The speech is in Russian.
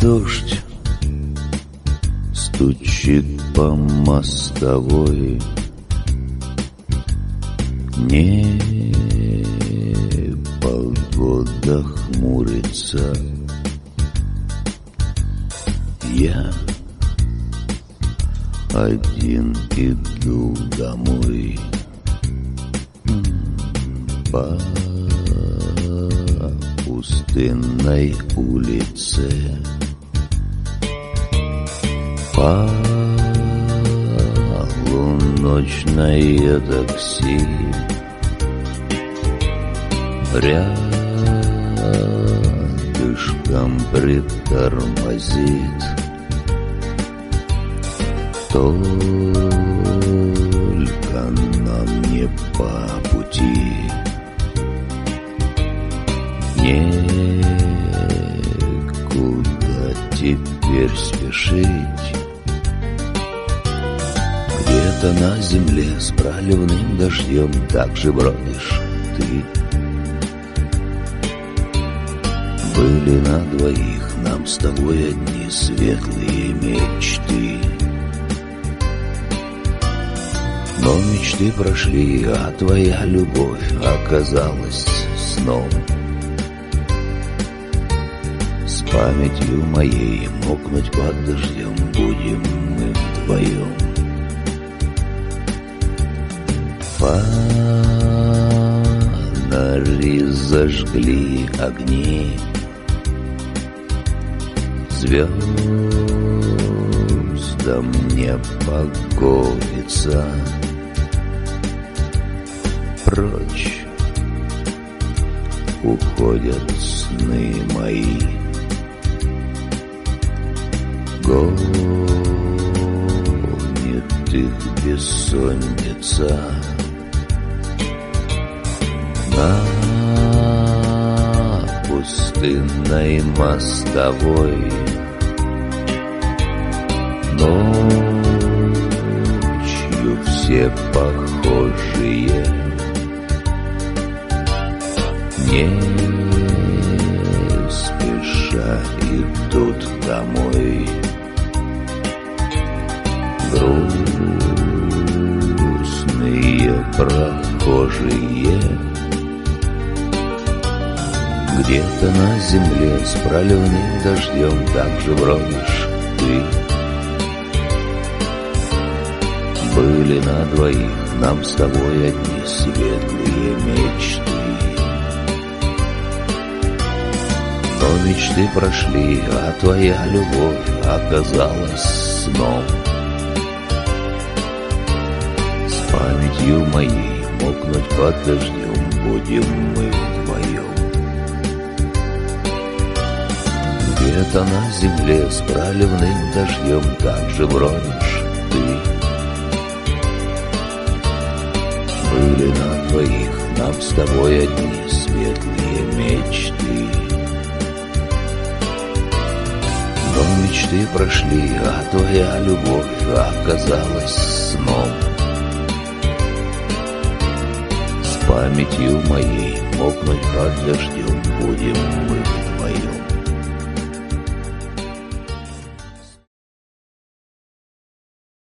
дождь стучит по мостовой, непогода хмурится. Я один иду домой по пустынной улице, полуночное такси рядышком притормозит. Только нам не по пути, некуда теперь спешить. Где-то на земле с проливным дождем так же бродишь ты. Были на двоих нам с тобой одни светлые мечты, но мечты прошли, а твоя любовь оказалась сном. С памятью моей мокнуть под дождем будем мы вдвоем. Фонари зажгли огни, звездам не погодится. Прочь уходят сны мои, гонит их бессонница. На пустынной мостовой ночью все похожие, не спеша идут домой. Грустные прохожие, где-то на земле с проливным дождем так же бродишь ты. Были на двоих нам с тобой одни светлые мечты, но мечты прошли, а твоя любовь оказалась сном. С памятью моей мокнуть под дождем будем мы вдвоем. Где-то на земле с проливным дождем так же бродишь ты. Были на двоих нам с тобой одни светлые мечты, но мечты прошли, а твоя любовь оказалась сном. С памятью моей мокнуть под дождем будем мы